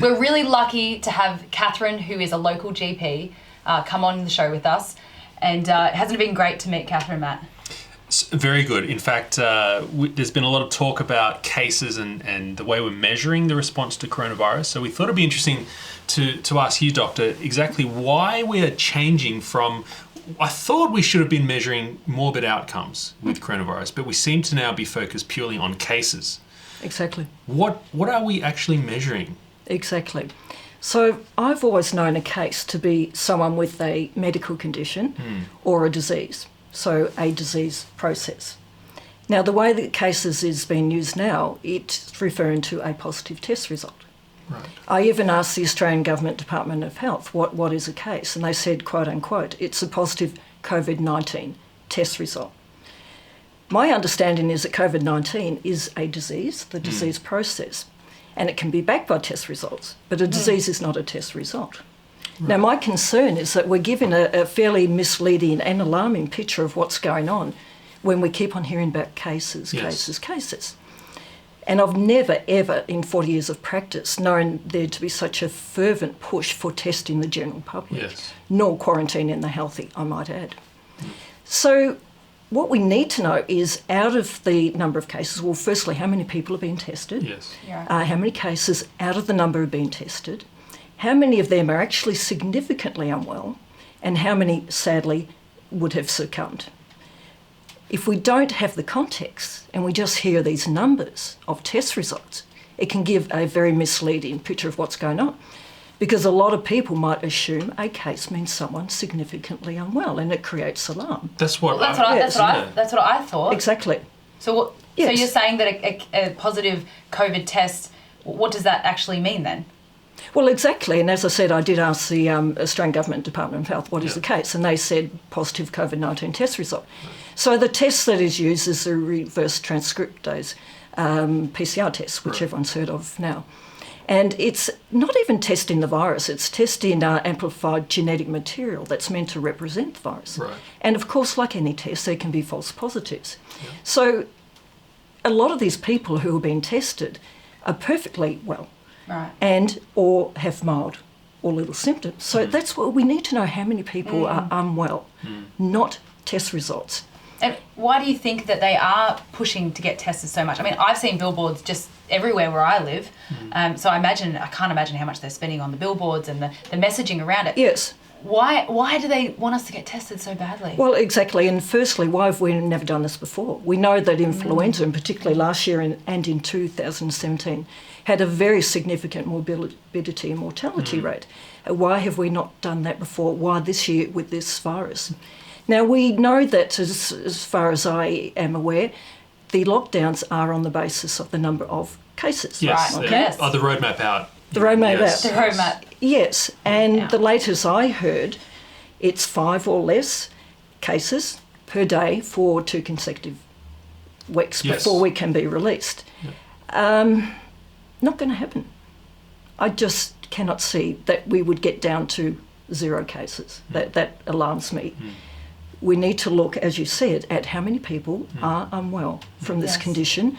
We're really lucky to have Catherine, who is a local GP, come on the show with us. And hasn't it been great to meet Catherine, Matt? Very good. In fact, there's been a lot of talk about cases and the way we're measuring the response to coronavirus. So we thought it'd be interesting to ask you, Doctor, exactly why we are changing from... I thought we should have been measuring morbid outcomes with coronavirus, but we seem to now be focused purely on cases. Exactly. What are we actually measuring? Exactly. So I've always known a case to be someone with a medical condition or a disease. So a disease process. Now, the way that cases is being used now, it's referring to a positive test result. Right. I even asked the Australian Government Department of Health, what is a case? And they said, quote unquote, it's a positive COVID-19 test result. My understanding is that COVID-19 is a disease, the disease process, and it can be backed by test results, but a disease is not a test result. Right. Now, my concern is that we're given a fairly misleading and alarming picture of what's going on when we keep on hearing about cases. And I've never, ever, in 40 years of practice, known there to be such a fervent push for testing the general public, nor quarantining the healthy, I might add. So what we need to know is, out of the number of cases, well, firstly, how many people are being tested? How many cases out of the number are being tested? How many of them are actually significantly unwell, and how many, sadly, would have succumbed? If we don't have the context and we just hear these numbers of test results, it can give a very misleading picture of what's going on, because a lot of people might assume a case means someone significantly unwell, and it creates alarm. That's what I thought. Exactly. So what? So you're saying that a positive COVID test, what does that actually mean then? Well, exactly. And as I said, I did ask the Australian Government Department of Health what is the case, and they said positive COVID-19 test result. So the test that is used is the reverse transcriptase PCR test, which everyone's heard of now. And it's not even testing the virus, it's testing amplified genetic material that's meant to represent the virus. Right. And of course, like any test, there can be false positives. So a lot of these people who are being tested are perfectly well. Right. And or have mild or little symptoms. So that's what we need to know, how many people are unwell, not test results. And why do you think that they are pushing to get tested so much? I mean, I've seen billboards just everywhere where I live. So I can't imagine how much they're spending on the billboards and the messaging around it. Yes. Why do they want us to get tested so badly? Well, exactly. And firstly, why have we never done this before? We know that influenza, and particularly last year and in 2017, had a very significant morbidity and mortality rate. Why have we not done that before? Why this year with this virus? Now, we know that, as far as I am aware, the lockdowns are on the basis of the number of cases. Yes. Right? Okay. The roadmap out. The roadmap yes. out. The roadmap. Yes, and the latest I heard, it's 5 or less cases per day for 2 consecutive weeks before we can be released. Not going to happen. I just cannot see that we would get down to 0 cases. That alarms me. We need to look, as you said, at how many people are unwell from this condition,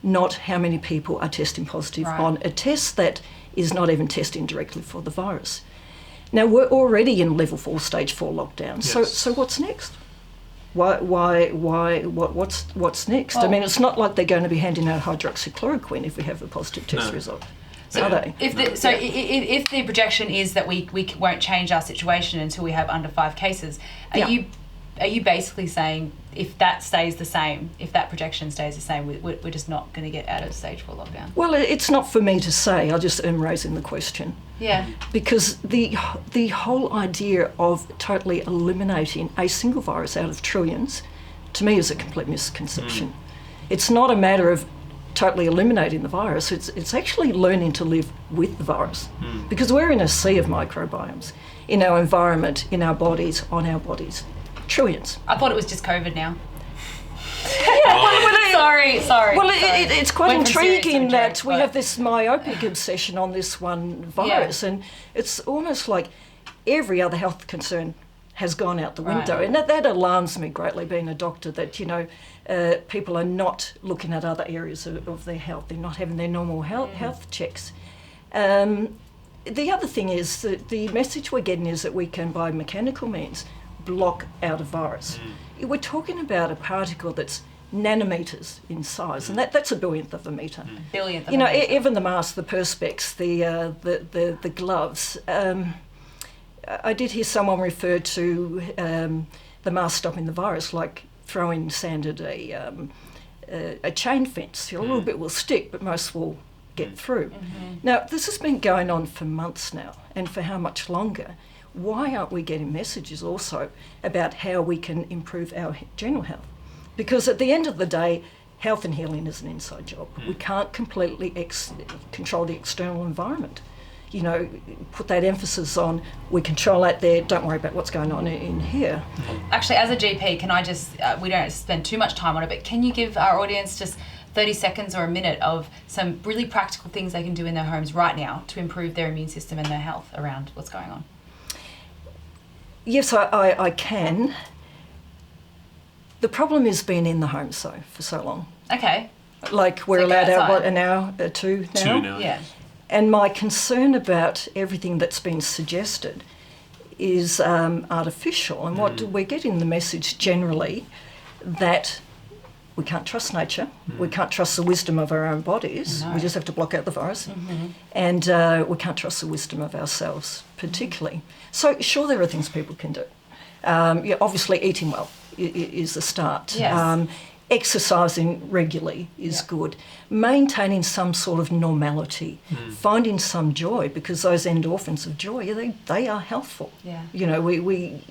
not how many people are testing positive on a test that is not even testing directly for the virus. Now, we're already in level 4, stage 4 lockdown. So what's next? What's next? I mean, it's not like they're going to be handing out hydroxychloroquine if we have a positive test result. So are they? If the projection is that we won't change our situation until we have under 5 cases, are you basically saying if that stays the same, if that projection stays the same, we're just not going to get out of stage 4 lockdown? Well, it's not for me to say. I just am raising the question. Yeah. Because the whole idea of totally eliminating a single virus out of trillions, to me, is a complete misconception. It's not a matter of totally eliminating the virus. It's actually learning to live with the virus. Because we're in a sea of microbiomes in our environment, in our bodies, on our bodies. Trillions. I thought it was just COVID now. Sorry. Well, it's quite Went from serious to intriguing a that joke, we but- have this myopic obsession on this one virus, and it's almost like every other health concern has gone out the window, and that alarms me greatly, being a doctor, that people are not looking at other areas of their health. They're not having their normal health checks. The other thing is that the message we're getting is that we can, by mechanical means, block out a virus. We're talking about a particle that's nanometers in size, and that's a billionth of a metre. Billionth of You know, a metre. even the mask, the perspex, the gloves. I did hear someone refer to the mask stopping the virus like throwing sand at a chain fence. A little bit will stick, but most will get through. Now, this has been going on for months now, and for how much longer? Why aren't we getting messages also about how we can improve our general health? Because at the end of the day, health and healing is an inside job. We can't completely control the external environment. You know, put that emphasis on, we control that there, don't worry about what's going on in here. Actually, as a GP, can I just, we don't spend too much time on it, but can you give our audience just 30 seconds or a minute of some really practical things they can do in their homes right now to improve their immune system and their health around what's going on? Yes, I can. The problem is being in the home for so long. Okay. Like we're So go allowed out, outside. an hour, two now? 2 now. Yeah. And my concern about everything that's been suggested is artificial. And what we're getting the message generally that we can't trust nature, we can't trust the wisdom of our own bodies, No. we just have to block out the virus, and we can't trust the wisdom of ourselves particularly. So sure, there are things people can do. Obviously eating well is a start. Yes. Exercising regularly is good. Maintaining some sort of normality, finding some joy, because those endorphins of joy, they are healthful. Yeah. You know, we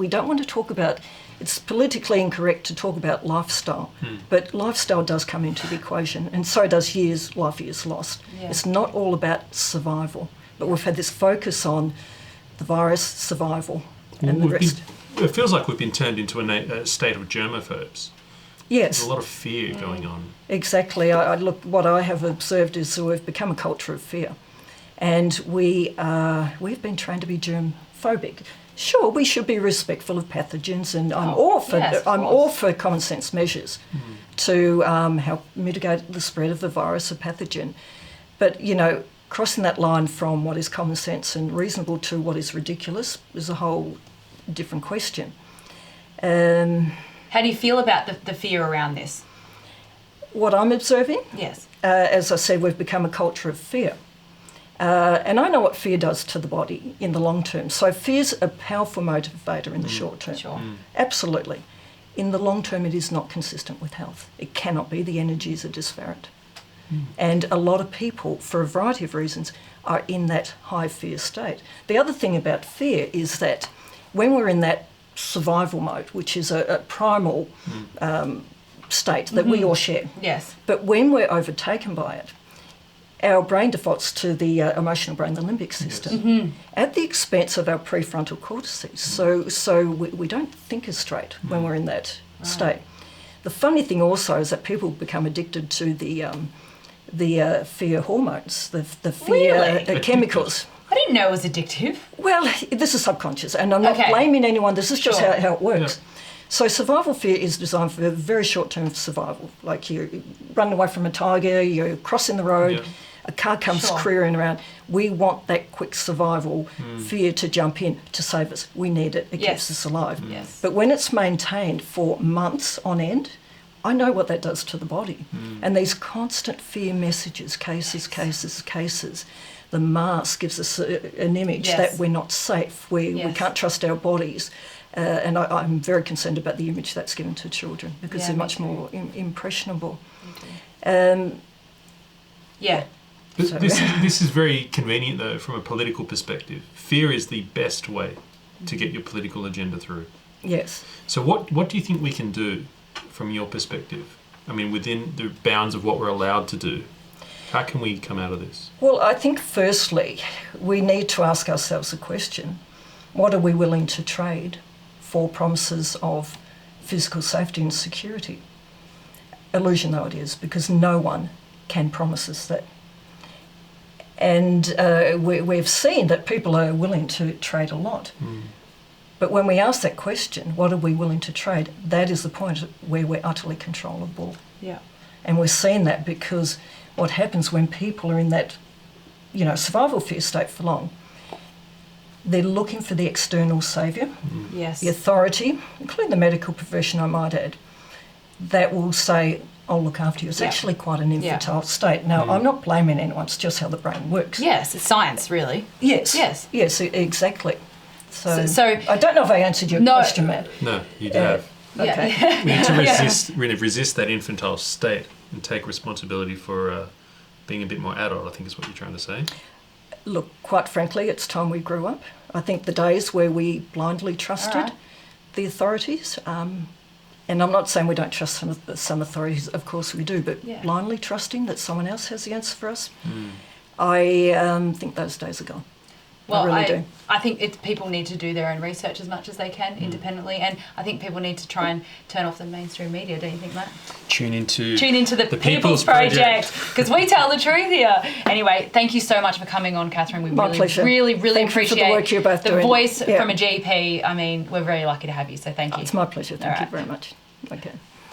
don't want to talk about, it's politically incorrect to talk about lifestyle, but lifestyle does come into the equation, and so does life years lost. Yeah. It's not all about survival, but we've had this focus on the virus, survival, and the rest. It feels like we've been turned into a state of germaphobes. Yes. There's a lot of fear going on. Exactly. What I have observed is that we've become a culture of fear, and we've been trained to be germ phobic. Sure, we should be respectful of pathogens, and I'm all for common sense measures to help mitigate the spread of the virus or pathogen. But you know, crossing that line from what is common sense and reasonable to what is ridiculous is a whole different question. How do you feel about the fear around this? What I'm observing, Yes. as I said, we've become a culture of fear. And I know what fear does to the body in the long term. So fear's a powerful motivator in the short term. Sure. Absolutely. In the long term, it is not consistent with health. It cannot be. The energies are disparate. And a lot of people, for a variety of reasons, are in that high fear state. The other thing about fear is that when we're in that survival mode, which is a primal state that we all share. Yes. But when we're overtaken by it, our brain defaults to the emotional brain, the limbic system, at the expense of our prefrontal cortices. So we don't think as straight when we're in that state. The funny thing also is that people become addicted to the fear hormones, the fear Really? chemicals. I didn't know it was addictive. Well, this is subconscious, and I'm not Okay. blaming anyone. This is just Sure. how it works. So survival fear is designed for very short-term survival. Like you're running away from a tiger, you're crossing the road, a car comes Sure. careering around. We want that quick survival fear to jump in to save us. We need it. It Yes. keeps us alive. Yes. But when it's maintained for months on end, I know what that does to the body. And these constant fear messages, cases, the mask gives us an image Yes. that we're not safe, we Yes. can't trust our bodies. And I'm very concerned about the image that's given to children because Yeah, they're me much too. more impressionable. Yeah. So- This is very convenient, though, from a political perspective. Fear is the best way to get your political agenda through. Yes. So what do you think we can do from your perspective? I mean, within the bounds of what we're allowed to do, how can we come out of this? Well, I think firstly, we need to ask ourselves a question. What are we willing to trade for promises of physical safety and security? Illusion though it is, because no one can promise us that. And we've seen that people are willing to trade a lot. But when we ask that question, what are we willing to trade? That is the point where we're utterly controllable. Yeah. And we're seeing that because what happens when people are in that, survival fear state for long, they're looking for the external saviour, Yes. the authority, including the medical profession, I might add, that will say, I'll look after you. It's actually quite an infantile state. Now, I'm not blaming anyone, it's just how the brain works. Yes, it's science, really. Yes. Yes. Yes, exactly. So So I don't know if I answered your question, Matt. No, you have. Okay. We need to resist that infantile state and take responsibility for being a bit more adult, I think is what you're trying to say. Look, quite frankly, it's time we grew up. I think the days where we blindly trusted the authorities, and I'm not saying we don't trust some authorities, of course we do, but blindly trusting that someone else has the answer for us, I think those days are gone. Well, I really do. I think people need to do their own research as much as they can independently, and I think people need to try and turn off the mainstream media. Don't you think, Matt? Tune into the People's Project, because we tell the truth here. Anyway, thank you so much for coming on, Catherine. We really appreciate the work you're both doing. Voice from a GP. I mean, we're very lucky to have you, so thank you. It's my pleasure. Thank you very much. Okay.